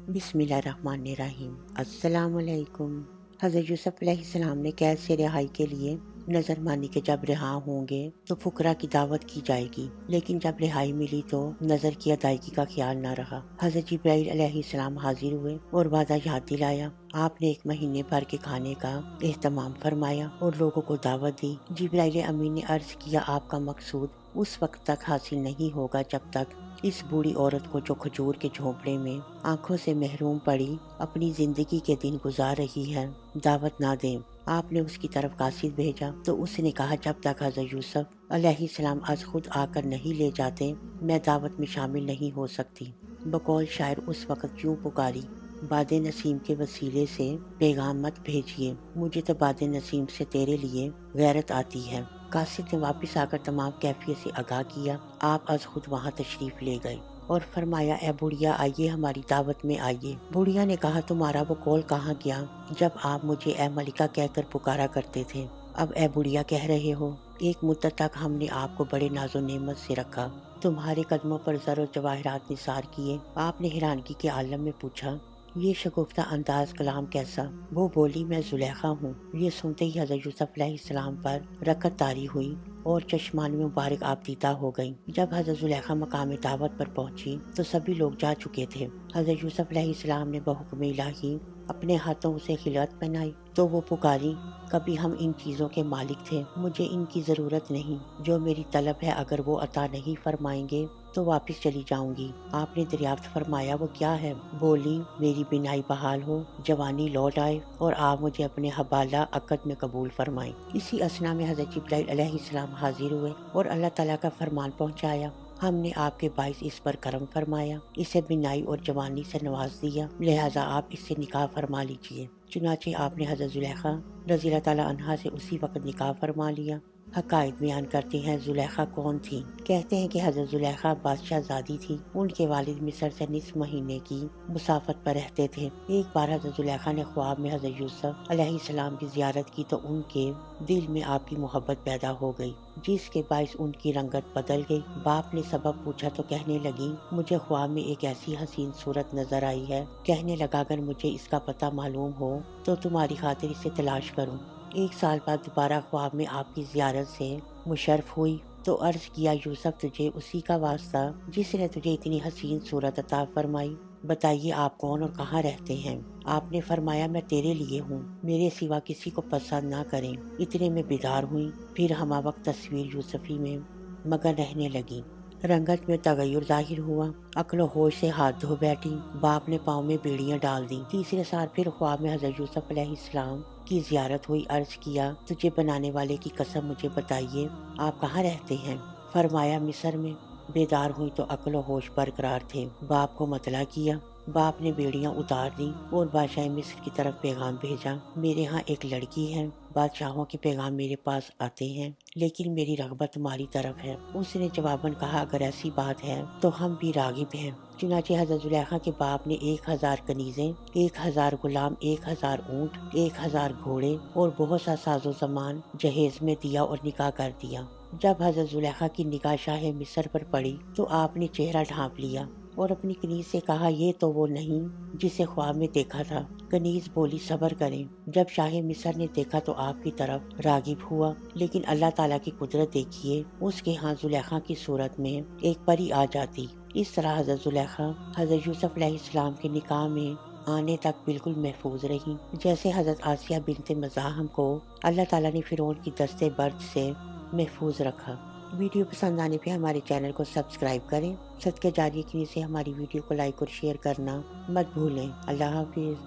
بسم اللہ الرحمن الرحیم۔ السلام علیکم۔ حضرت یوسف علیہ السلام نے قید سے رہائی کے لیے نظر مانی کہ جب رہا ہوں گے تو فقراء کی دعوت کی جائے گی، لیکن جب رہائی ملی تو نظر کی ادائیگی کا خیال نہ رہا۔ حضرت جبرائیل علیہ السلام حاضر ہوئے اور وعدہ یاد دلایا۔ آپ نے 1 مہینے بھر کے کھانے کا اہتمام فرمایا اور لوگوں کو دعوت دی۔ جبرائیل امین نے عرض کیا، آپ کا مقصود اس وقت تک حاصل نہیں ہوگا جب تک اس بوڑھی عورت کو جو کھجور کے جھونپڑے میں آنکھوں سے محروم پڑی اپنی زندگی کے دن گزار رہی ہے دعوت نہ دیں۔ آپ نے اس کی طرف قاصد بھیجا تو اس نے کہا، جب تک حضرت یوسف علیہ السلام از خود آ کر نہیں لے جاتے میں دعوت میں شامل نہیں ہو سکتی۔ بقول شاعر اس وقت کیوں پکاری، باد نسیم کے وسیلے سے پیغام مت بھیجیے، مجھے تو باد نسیم سے تیرے لیے غیرت آتی ہے۔ قاصد نے واپس آ کر تمام کیفیت سے آگاہ کیا۔ آپ از خود وہاں تشریف لے گئے اور فرمایا، اے بڑھیا آئیے، ہماری دعوت میں آئیے۔ بڑھیا نے کہا، تمہارا وہ قول کہاں گیا جب آپ مجھے اے ملکہ کہہ کر پکارا کرتے تھے، اب اے بڑھیا کہہ رہے ہو؟ ایک مدت تک ہم نے آپ کو بڑے ناز و نعمت سے رکھا، تمہارے قدموں پر زر و جواہرات نثار کیے۔ آپ نے حیرانگی کے عالم میں پوچھا، یہ شگفتہ انداز کلام کیسا؟ وہ بولی، میں زلیخا ہوں۔ یہ سنتے ہی حضرت یوسف علیہ السلام پر رکعت طاری ہوئی اور چشمان مبارک آبدیدہ ہو گئیں۔ جب حضرت زلیخا مقام دعوت پر پہنچی تو سبھی لوگ جا چکے تھے۔ حضرت یوسف علیہ السلام نے بحکم الہی اپنے ہاتھوں اسے خلعت پہنائی تو وہ پکاری، کبھی ہم ان چیزوں کے مالک تھے، مجھے ان کی ضرورت نہیں، جو میری طلب ہے اگر وہ عطا نہیں فرمائیں گے تو واپس چلی جاؤں گی۔ آپ نے دریافت فرمایا، وہ کیا ہے؟ بولی، میری بینائی بحال ہو، جوانی لوٹ آئے اور آپ مجھے اپنے حبالہ عقد میں قبول فرمائیں۔ اسی اثنا میں حضرت جبرائیل علیہ السلام حاضر ہوئے اور اللہ تعالیٰ کا فرمان پہنچایا، ہم نے آپ کے باعث اس پر کرم فرمایا، اسے بینائی اور جوانی سے نواز دیا، لہٰذا آپ اس سے نکاح فرما لیجئے۔ چنانچہ آپ نے حضرت زلیخا رضی اللہ تعالیٰ عنہا سے اسی وقت نکاح فرما لیا۔ حقائق بیان کرتے ہیں زلیخا کون تھی؟ کہتے ہیں کہ حضرت زلیخا بادشاہ زادی تھی۔ ان کے والد مصر سے نصف مہینے کی مسافت پر رہتے تھے۔ ایک بار حضرت زلیخا نے خواب میں حضرت یوسف علیہ السلام کی زیارت کی تو ان کے دل میں آپ کی محبت پیدا ہو گئی، جس کے باعث ان کی رنگت بدل گئی۔ باپ نے سبب پوچھا تو کہنے لگی، مجھے خواب میں ایک ایسی حسین صورت نظر آئی ہے، کہنے لگا اگر مجھے اس کا پتہ معلوم ہو تو تمہاری خاطر اسے تلاش کروں۔ 1 سال بعد دوبارہ خواب میں آپ کی زیارت سے مشرف ہوئی تو عرض کیا، یوسف تجھے اسی کا واسطہ جس نے تجھے اتنی حسین صورت عطا فرمائی، بتائیے آپ کون اور کہاں رہتے ہیں؟ آپ نے فرمایا، میں تیرے لیے ہوں، میرے سوا کسی کو پسند نہ کریں۔ اتنے میں بیدار ہوئی، پھر ہمہ وقت تصویر یوسفی میں مگن رہنے لگی۔ رنگت میں تغیر ظاہر ہوا، عقل و ہوش سے ہاتھ دھو بیٹھی۔ باپ نے پاؤں میں بیڑیاں ڈال دیں۔ تیسرے سال پھر خواب میں حضرت یوسف علیہ السلام کی زیارت ہوئی۔ عرض کیا، تجھے بنانے والے کی قسم مجھے بتائیے آپ کہاں رہتے ہیں؟ فرمایا، مصر میں۔ بیدار ہوئی تو عقل و ہوش برقرار تھے۔ باپ کو مطلع کیا۔ باپ نے بیڑیاں اتار دیں اور بادشاہ مصر کی طرف پیغام بھیجا، میرے ہاں ایک لڑکی ہے، بادشاہوں کے پیغام میرے پاس آتے ہیں لیکن میری رغبت تمہاری طرف ہے۔ اس نے جواباً کہا، اگر ایسی بات ہے تو ہم بھی راغب ہیں۔ چنانچہ حضرت زلیخا کے باپ نے 1000 کنیزیں، 1000 غلام، 1000 اونٹ، 1000 گھوڑے اور بہت سا ساز و سامان جہیز میں دیا اور نکاح کر دیا۔ جب حضرت زلیخا کی نگاہ شاہ مصر پر پڑی تو آپ نے چہرہ ڈھانپ لیا اور اپنی کنیز سے کہا، یہ تو وہ نہیں جسے خواب میں دیکھا تھا۔ کنیز بولی، صبر کریں۔ جب شاہ مصر نے دیکھا تو آپ کی طرف راغب ہوا، لیکن اللہ تعالیٰ کی قدرت دیکھیے، اس کے ہاں زلیخا کی صورت میں ایک پری آ جاتی۔ اس طرح حضرت زلیخا حضرت یوسف علیہ السلام کے نکاح میں آنے تک بالکل محفوظ رہی، جیسے حضرت آسیہ بنت مزاحم کو اللہ تعالیٰ نے فرعون کی دست برد سے محفوظ رکھا۔ ویڈیو پسند آنے پہ ہمارے چینل کو سبسکرائب کریں۔ صدقہ جاریہ کے لیے سے ہماری ویڈیو کو لائک اور شیئر کرنا مت بھولیں۔ اللہ حافظ۔